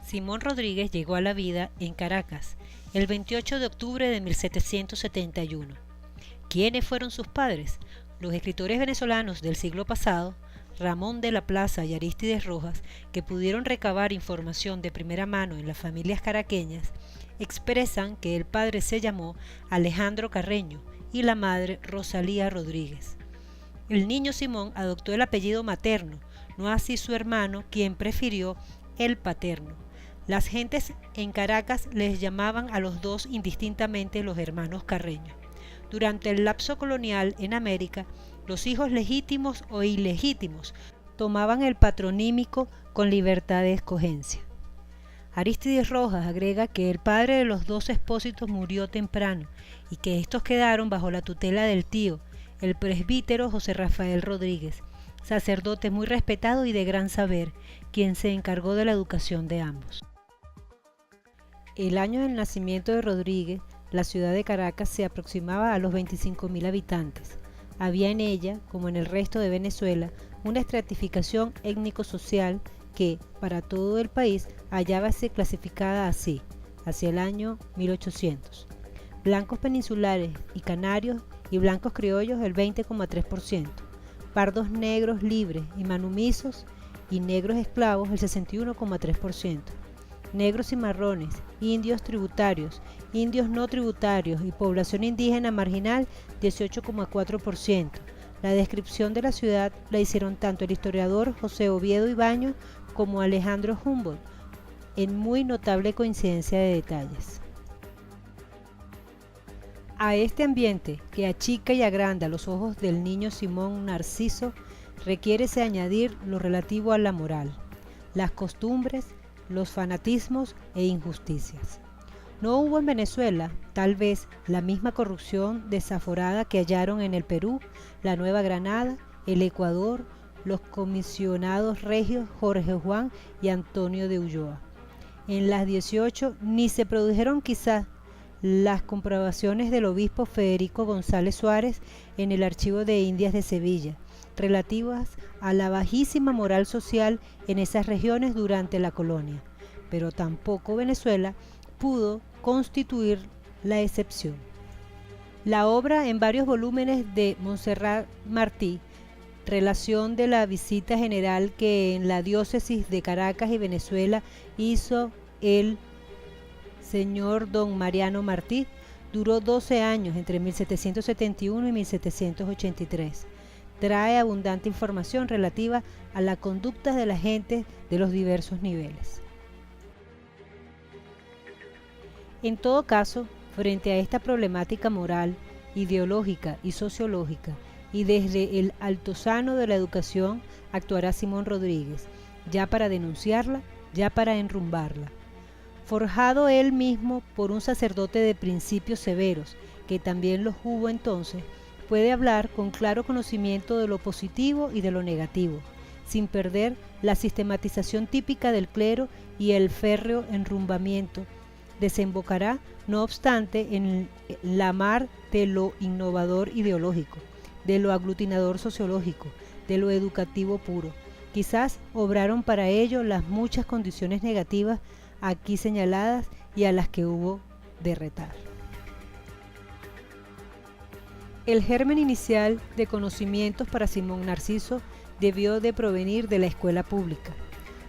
Simón Rodríguez llegó a la vida en Caracas el 28 de octubre de 1771. ¿Quiénes fueron sus padres? Los escritores venezolanos del siglo pasado, Ramón de la Plaza y Arístides Rojas, que pudieron recabar información de primera mano en las familias caraqueñas, expresan que el padre se llamó Alejandro Carreño y la madre Rosalía Rodríguez. El niño Simón adoptó el apellido materno, no así su hermano, quien prefirió el paterno. Las gentes en Caracas les llamaban a los dos indistintamente los hermanos Carreño. Durante el lapso colonial en América, los hijos legítimos o ilegítimos tomaban el patronímico con libertad de escogencia. Arístides Rojas agrega que el padre de los dos expósitos murió temprano y que estos quedaron bajo la tutela del tío, el presbítero José Rafael Rodríguez, sacerdote muy respetado y de gran saber, quien se encargó de la educación de ambos. El año del nacimiento de Rodríguez, la ciudad de Caracas se aproximaba a los 25.000 habitantes. Había en ella, como en el resto de Venezuela, una estratificación étnico-social que, para todo el país, hallábase clasificada así, hacia el año 1800. Blancos peninsulares y canarios y blancos criollos el 20,3%, pardos negros libres y manumisos y negros esclavos el 61,3%. Negros y marrones, indios tributarios, indios no tributarios y población indígena marginal 18,4%. La descripción de la ciudad la hicieron tanto el historiador José Oviedo Ibaño como Alejandro Humboldt, en muy notable coincidencia de detalles. A este ambiente que achica y agranda los ojos del niño Simón Narciso, requiérese añadir lo relativo a la moral, las costumbres, los fanatismos e injusticias. No hubo en Venezuela, tal vez, la misma corrupción desaforada que hallaron en el Perú, la Nueva Granada, el Ecuador, los comisionados regios Jorge Juan y Antonio de Ulloa. En las 18 ni se produjeron quizás las comprobaciones del obispo Federico González Suárez en el Archivo de Indias de Sevilla, relativas a la bajísima moral social en esas regiones durante la colonia, pero tampoco Venezuela pudo constituir la excepción. La obra en varios volúmenes de Montserrat Martí, relación de la visita general que en la diócesis de Caracas y Venezuela hizo el señor don Mariano Martí, duró 12 años entre 1771 y 1783. Trae abundante información relativa a la conducta de la gente de los diversos niveles. En todo caso, frente a esta problemática moral, ideológica y sociológica, y desde el altozano de la educación, actuará Simón Rodríguez, ya para denunciarla, ya para enrumbarla. Forjado él mismo por un sacerdote de principios severos, que también los hubo entonces, puede hablar con claro conocimiento de lo positivo y de lo negativo, sin perder la sistematización típica del clero y el férreo enrumbamiento. Desembocará, no obstante, en la mar de lo innovador ideológico, de lo aglutinador sociológico, de lo educativo puro. Quizás obraron para ello las muchas condiciones negativas aquí señaladas y a las que hubo de retar. El germen inicial de conocimientos para Simón Narciso debió de provenir de la escuela pública.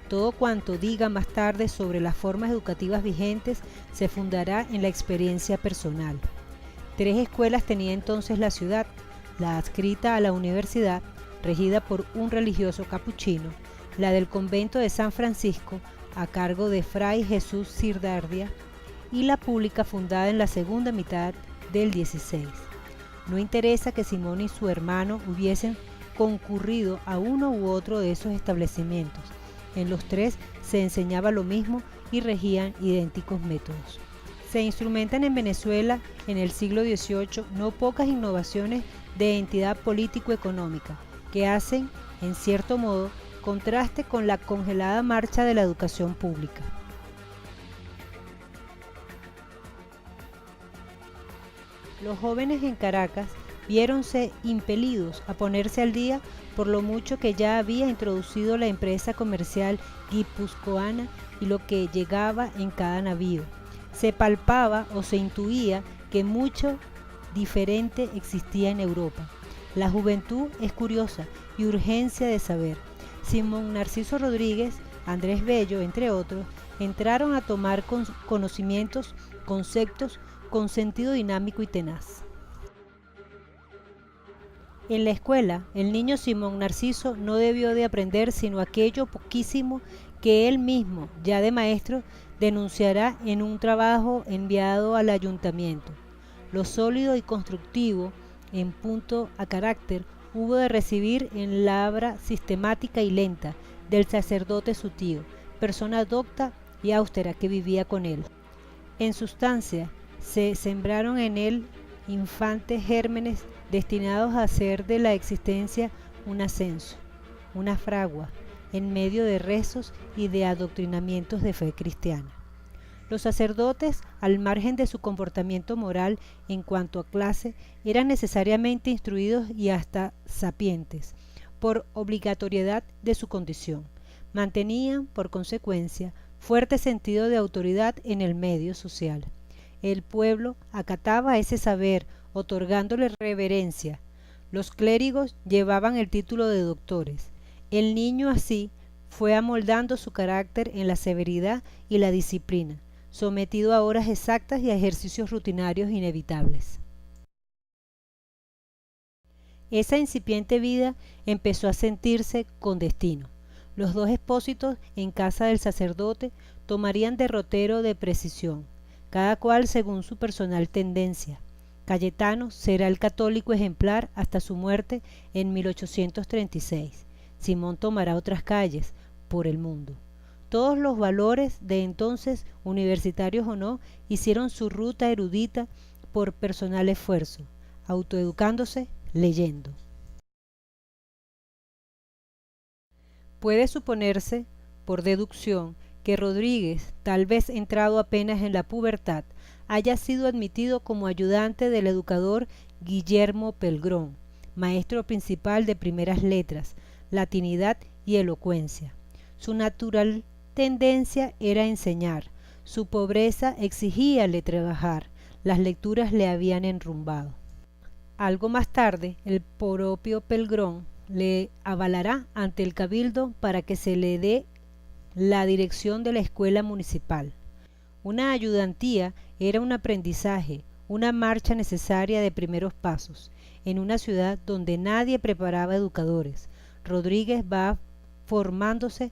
Todo cuanto diga más tarde sobre las formas educativas vigentes se fundará en la experiencia personal. 3 escuelas tenía entonces la ciudad: la adscrita a la universidad, regida por un religioso capuchino; la del convento de San Francisco, a cargo de Fray Jesús Cirdardia; y la pública, fundada en la segunda mitad del 16. No interesa que Simón y su hermano hubiesen concurrido a uno u otro de esos establecimientos. En los 3 se enseñaba lo mismo y regían idénticos métodos. Se instrumentan en Venezuela en el siglo XVIII no pocas innovaciones de entidad político-económica que hacen, en cierto modo, contraste con la congelada marcha de la educación pública. Los jóvenes en Caracas viéronse impelidos a ponerse al día por lo mucho que ya había introducido la empresa comercial guipuzcoana y lo que llegaba en cada navío. Se palpaba o se intuía que mucho diferente existía en Europa. La juventud es curiosa y urgencia de saber. Simón Narciso Rodríguez, Andrés Bello, entre otros, entraron a tomar conocimientos, conceptos con sentido dinámico y tenaz. En la escuela, el niño Simón Narciso no debió de aprender sino aquello poquísimo que él mismo, ya de maestro, denunciará en un trabajo enviado al ayuntamiento. Lo sólido y constructivo, en punto a carácter, hubo de recibir en labra sistemática y lenta del sacerdote su tío, persona docta y austera que vivía con él. En sustancia, se sembraron en él infantes gérmenes destinados a hacer de la existencia un ascenso, una fragua, en medio de rezos y de adoctrinamientos de fe cristiana. Los sacerdotes, al margen de su comportamiento moral en cuanto a clase, eran necesariamente instruidos y hasta sapientes, por obligatoriedad de su condición. Mantenían, por consecuencia, fuerte sentido de autoridad en el medio social. El pueblo acataba ese saber, otorgándole reverencia. Los clérigos llevaban el título de doctores. El niño así fue amoldando su carácter en la severidad y la disciplina, sometido a horas exactas y a ejercicios rutinarios inevitables. Esa incipiente vida empezó a sentirse con destino. Los dos expósitos en casa del sacerdote tomarían derrotero de precisión, cada cual según su personal tendencia. Cayetano será el católico ejemplar hasta su muerte en 1836. Simón tomará otras calles por el mundo. Todos los valores de entonces, universitarios o no, hicieron su ruta erudita por personal esfuerzo, autoeducándose, leyendo. Puede suponerse, por deducción, que Rodríguez, tal vez entrado apenas en la pubertad, haya sido admitido como ayudante del educador Guillermo Pelgrón, maestro principal de primeras letras, latinidad y elocuencia. Su natural tendencia era enseñar, su pobreza exigíale trabajar, las lecturas le habían enrumbado. Algo más tarde, el propio Pelgrón le avalará ante el cabildo para que se le dé la dirección de la escuela municipal. Una ayudantía era un aprendizaje, una marcha necesaria de primeros pasos, en una ciudad donde nadie preparaba educadores. Rodríguez va formándose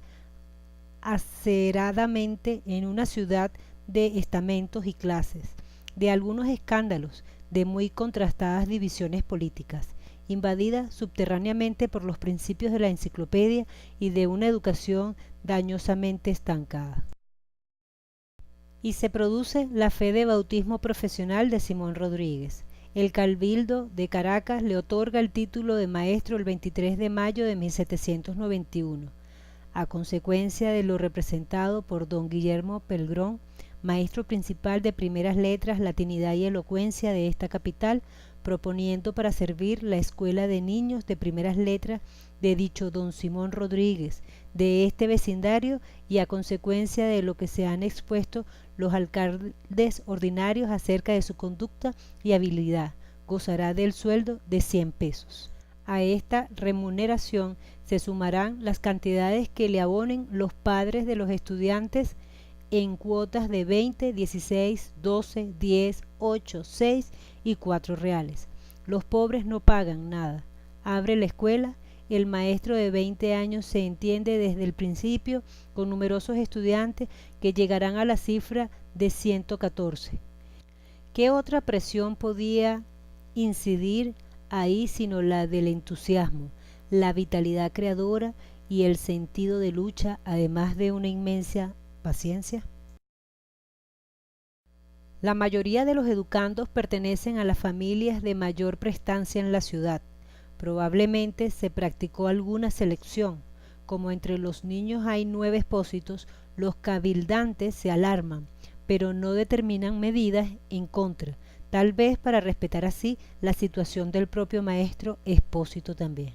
aceradamente en una ciudad de estamentos y clases, de algunos escándalos, de muy contrastadas divisiones políticas, invadida subterráneamente por los principios de la enciclopedia y de una educación dañosamente estancada. Y se produce la fe de bautismo profesional de Simón Rodríguez. El Cabildo de Caracas le otorga el título de maestro el 23 de mayo de 1791, a consecuencia de lo representado por don Guillermo Pelgrón, maestro principal de primeras letras, latinidad y elocuencia de esta capital, proponiendo para servir la escuela de niños de primeras letras de dicho don Simón Rodríguez, de este vecindario, y a consecuencia de lo que se han expuesto los alcaldes ordinarios acerca de su conducta y habilidad, gozará del sueldo de 100 pesos. A esta remuneración se sumarán las cantidades que le abonen los padres de los estudiantes en cuotas de 20, 16, 12, 10, 8, 6 y 4 reales. Los pobres no pagan nada. Abre la escuela. El maestro de 20 años se entiende desde el principio con numerosos estudiantes que llegarán a la cifra de 114. ¿Qué otra presión podía incidir ahí sino la del entusiasmo, la vitalidad creadora y el sentido de lucha, además de una inmensa paciencia? La mayoría de los educandos pertenecen a las familias de mayor prestancia en la ciudad. Probablemente se practicó alguna selección. Como entre los niños hay 9 expósitos, los cabildantes se alarman, pero no determinan medidas en contra. tal vez para respetar así la situación del propio maestro Expósito también.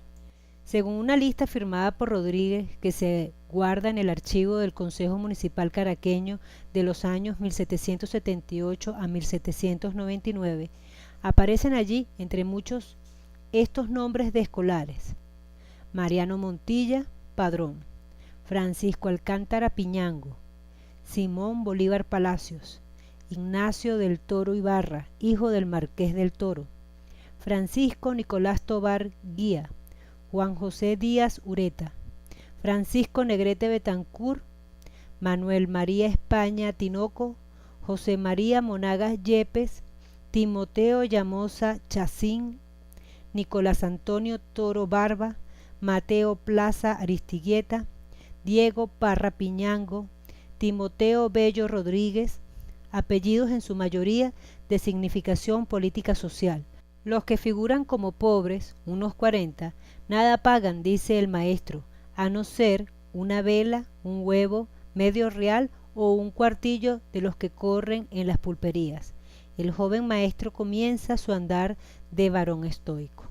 Según una lista firmada por Rodríguez que se guarda en el archivo del Consejo Municipal caraqueño de los años 1778 a 1799, aparecen allí, entre muchos, estos nombres de escolares: Mariano Montilla, padrón; Francisco Alcántara Piñango; Simón Bolívar Palacios; Ignacio del Toro Ibarra, hijo del Marqués del Toro; Francisco Nicolás Tobar Guía; Juan José Díaz Ureta; Francisco Negrete Betancur; Manuel María España Tinoco; José María Monagas Yepes; Timoteo Llamosa Chacín; Nicolás Antonio Toro Barba; Mateo Plaza Aristigueta; Diego Parra Piñango; Timoteo Bello Rodríguez, apellidos en su mayoría de significación política social. Los que figuran como pobres, unos 40, nada pagan, dice el maestro, a no ser una vela, un huevo, medio real o un cuartillo de los que corren en las pulperías. El joven maestro comienza su andar de varón estoico.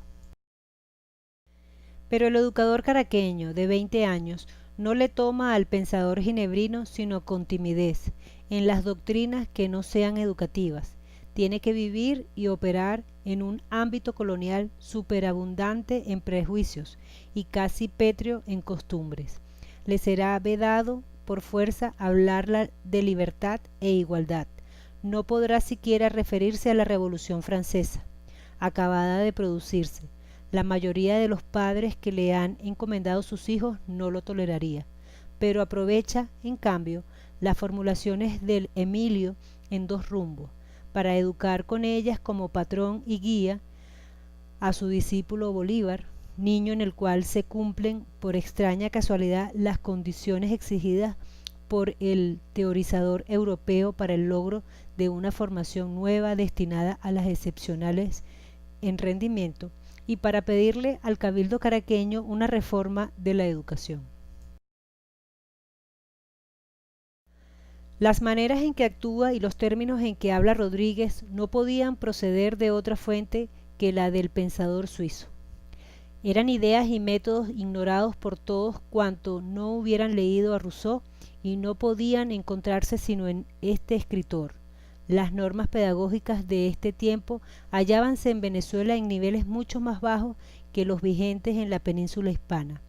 Pero el educador caraqueño de 20 años no le toma al pensador ginebrino sino con timidez en las doctrinas que no sean educativas. Tiene que vivir y operar en un ámbito colonial superabundante en prejuicios y casi pétreo en costumbres. Le será vedado por fuerza hablar de libertad e igualdad. No podrá siquiera referirse a la Revolución Francesa, acabada de producirse. La mayoría de los padres que le han encomendado sus hijos no lo toleraría, pero aprovecha, en cambio, las formulaciones del Emilio en dos rumbos, para educar con ellas como patrón y guía a su discípulo Bolívar, niño en el cual se cumplen por extraña casualidad las condiciones exigidas por el teorizador europeo para el logro de una formación nueva destinada a las excepcionales en rendimiento, y para pedirle al cabildo caraqueño una reforma de la educación. Las maneras en que actúa y los términos en que habla Rodríguez no podían proceder de otra fuente que la del pensador suizo. Eran ideas y métodos ignorados por todos cuanto no hubieran leído a Rousseau y no podían encontrarse sino en este escritor. Las normas pedagógicas de este tiempo hallábanse en Venezuela en niveles mucho más bajos que los vigentes en la península hispana,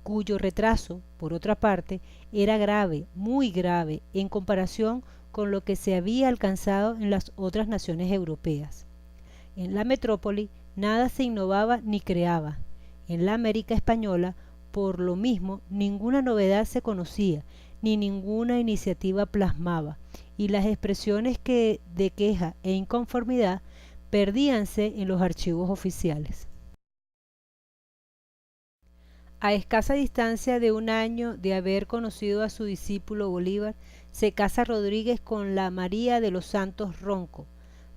cuyo retraso, por otra parte, era grave, muy grave, en comparación con lo que se había alcanzado en las otras naciones europeas. En la metrópoli nada se innovaba ni creaba. En la América española, por lo mismo, ninguna novedad se conocía, ni ninguna iniciativa plasmaba, y las expresiones de queja e inconformidad perdíanse en los archivos oficiales. A escasa distancia de un año de haber conocido a su discípulo Bolívar, se casa Rodríguez con la María de los Santos Ronco,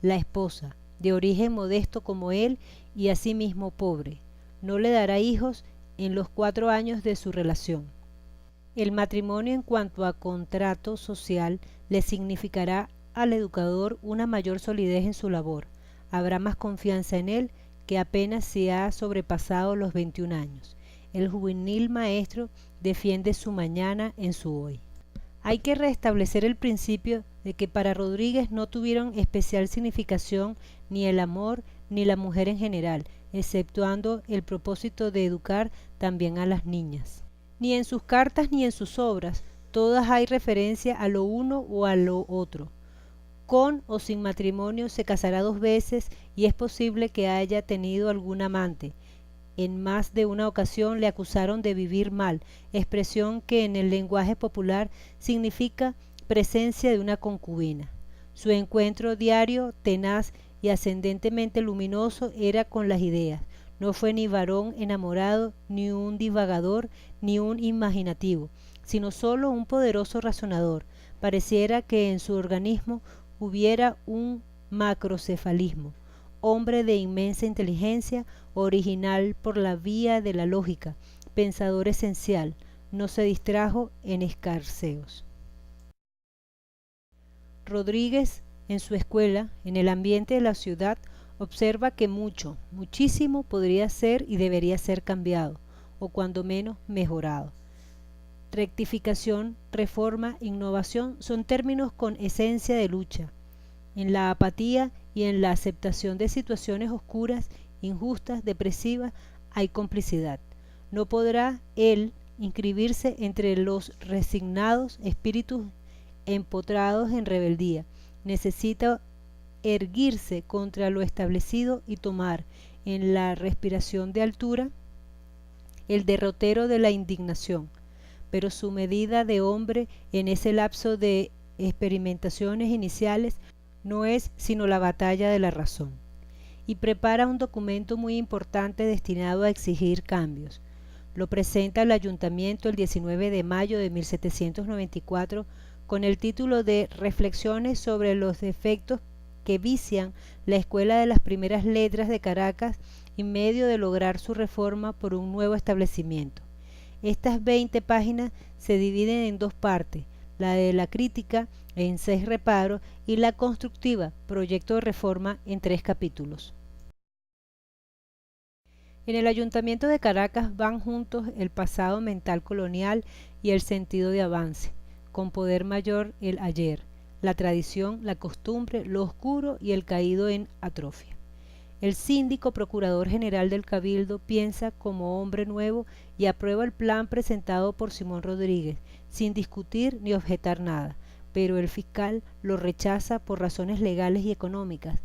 la esposa, de origen modesto como él y asimismo pobre. No le dará hijos en los 4 años de su relación. El matrimonio en cuanto a contrato social le significará al educador una mayor solidez en su labor. Habrá más confianza en él que apenas se ha sobrepasado los 21 años. El juvenil maestro defiende su mañana en su hoy. Hay que restablecer el principio de que para Rodríguez no tuvieron especial significación ni el amor ni la mujer en general, exceptuando el propósito de educar también a las niñas. Ni en sus cartas ni en sus obras, todas hay referencia a lo uno o a lo otro. Con o sin matrimonio se casará 2 veces y es posible que haya tenido algún amante. En más de una ocasión le acusaron de vivir mal, expresión que en el lenguaje popular significa presencia de una concubina. Su encuentro diario, tenaz y ascendentemente luminoso era con las ideas. No fue ni varón enamorado, ni un divagador, ni un imaginativo, sino solo un poderoso razonador. Pareciera que en su organismo hubiera un macrocefalismo. Hombre de inmensa inteligencia, original por la vía de la lógica, pensador esencial, no se distrajo en escarceos. Rodríguez En su escuela, en el ambiente de la ciudad, observa que muchísimo podría ser y debería ser cambiado, o cuando menos mejorado. Rectificación, reforma, innovación son términos con esencia de lucha. En la apatía y en la aceptación de situaciones oscuras, injustas, depresivas, hay complicidad. No podrá él inscribirse entre los resignados espíritus empotrados en rebeldía. Necesita erguirse contra lo establecido y tomar en la respiración de altura el derrotero de la indignación, pero su medida de hombre en ese lapso de experimentaciones iniciales no es sino la batalla de la razón. Y prepara un documento muy importante destinado a exigir cambios. Lo presenta al ayuntamiento el 19 de mayo de 1794 con el título de Reflexiones sobre los defectos que vician la Escuela de las Primeras Letras de Caracas en medio de lograr su reforma por un nuevo establecimiento. Estas 20 páginas se dividen en dos partes, la de la crítica en 6 reparos y la constructiva, proyecto de reforma, en 3 capítulos. En el Ayuntamiento de Caracas van juntos el pasado mental colonial y el sentido de avance, con poder mayor el ayer, la tradición, la costumbre, lo oscuro y el caído en atrofia. El síndico procurador general del Cabildo piensa como hombre nuevo y aprueba el plan presentado por Simón Rodríguez, sin discutir ni objetar nada, pero el fiscal lo rechaza por razones legales y económicas,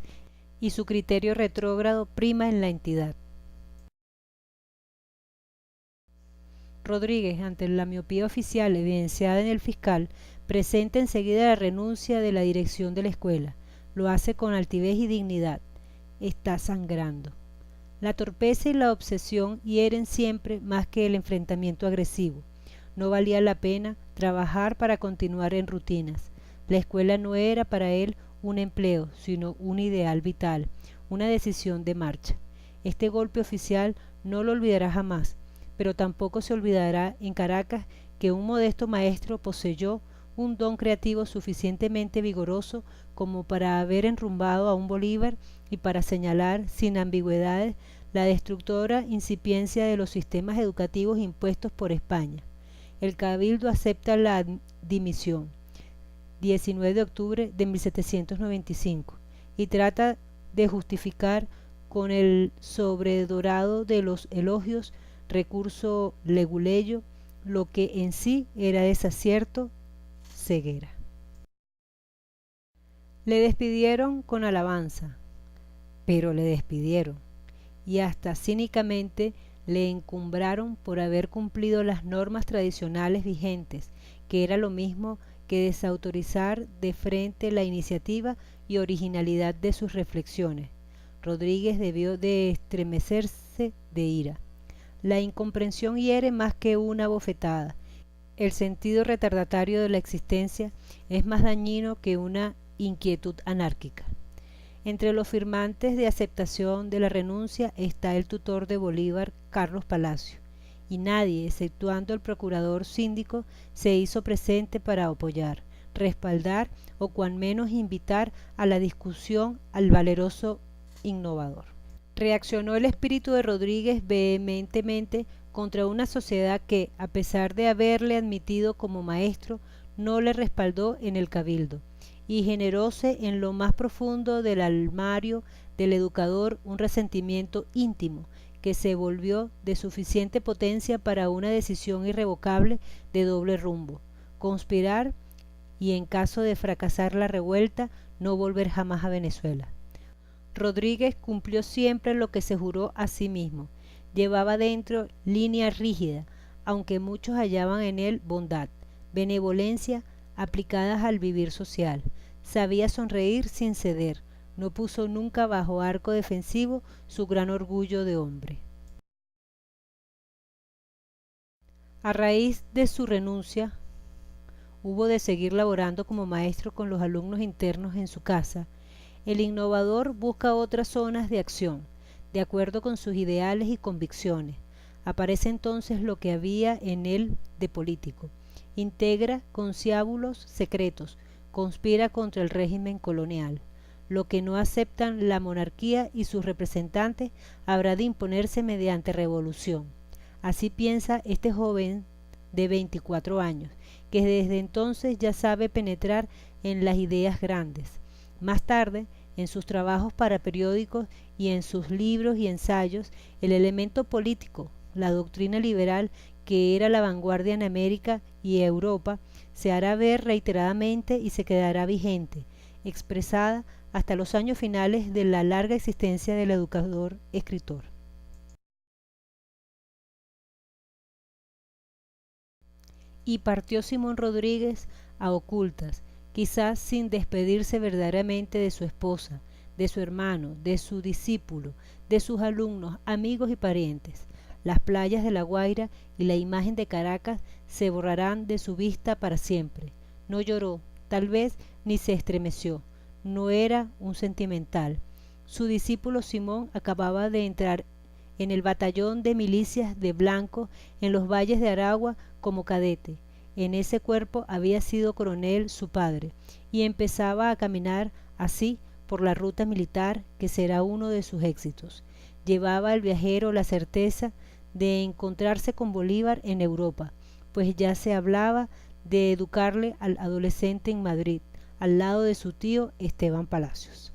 y su criterio retrógrado prima en la entidad. Rodríguez, ante la miopía oficial evidenciada en el fiscal, presenta enseguida la renuncia de la dirección de la escuela. Lo hace con altivez y dignidad. Está sangrando. La torpeza y la obsesión hieren siempre más que el enfrentamiento agresivo. No valía la pena trabajar para continuar en rutinas. La escuela no era para él un empleo, sino un ideal vital, una decisión de marcha. Este golpe oficial no lo olvidará jamás, pero tampoco se olvidará en Caracas que un modesto maestro poseyó un don creativo suficientemente vigoroso como para haber enrumbado a un Bolívar y para señalar sin ambigüedades la destructora incipiencia de los sistemas educativos impuestos por España. El Cabildo acepta la dimisión, 19 de octubre de 1795, y trata de justificar con el sobredorado de los elogios recurso leguleyo lo que en sí era desacierto, ceguera. Le despidieron con alabanza, pero le despidieron, y hasta cínicamente le encumbraron por haber cumplido las normas tradicionales vigentes, que era lo mismo que desautorizar de frente la iniciativa y originalidad de sus reflexiones. Rodríguez debió de estremecerse de ira. La incomprensión hiere más que una bofetada. El sentido retardatario de la existencia es más dañino que una inquietud anárquica. Entre los firmantes de aceptación de la renuncia está el tutor de Bolívar, Carlos Palacio, y nadie, exceptuando el procurador síndico, se hizo presente para apoyar, respaldar o cuan menos invitar a la discusión al valeroso innovador. Reaccionó el espíritu de Rodríguez vehementemente contra una sociedad que, a pesar de haberle admitido como maestro, no le respaldó en el Cabildo, y generóse en lo más profundo del almario del educador un resentimiento íntimo que se volvió de suficiente potencia para una decisión irrevocable de doble rumbo: conspirar y, en caso de fracasar la revuelta, no volver jamás a Venezuela. Rodríguez cumplió siempre lo que se juró a sí mismo. Llevaba dentro línea rígida, aunque muchos hallaban en él bondad, benevolencia aplicadas al vivir social. Sabía sonreír sin ceder, no puso nunca bajo arco defensivo su gran orgullo de hombre. A raíz de su renuncia, hubo de seguir laborando como maestro con los alumnos internos en su casa. El innovador busca otras zonas de acción, de acuerdo con sus ideales y convicciones. Aparece entonces lo que había en él de político. Integra conciliábulos secretos, conspira contra el régimen colonial. Lo que no aceptan la monarquía y sus representantes habrá de imponerse mediante revolución. Así piensa este joven de 24 años, que desde entonces ya sabe penetrar en las ideas grandes. Más tarde, en sus trabajos para periódicos y en sus libros y ensayos, el elemento político, la doctrina liberal que era la vanguardia en América y Europa, se hará ver reiteradamente y se quedará vigente, expresada hasta los años finales de la larga existencia del educador-escritor. Y partió Simón Rodríguez a ocultas, quizás sin despedirse verdaderamente de su esposa, de su hermano, de su discípulo, de sus alumnos, amigos y parientes. Las playas de La Guaira y la imagen de Caracas se borrarán de su vista para siempre. No lloró, tal vez ni se estremeció, no era un sentimental. Su discípulo Simón acababa de entrar en el batallón de milicias de blancos en los valles de Aragua como cadete. En ese cuerpo había sido coronel su padre, y empezaba a caminar así por la ruta militar que será uno de sus éxitos. Llevaba al viajero la certeza de encontrarse con Bolívar en Europa, pues ya se hablaba de educarle al adolescente en Madrid, al lado de su tío Esteban Palacios.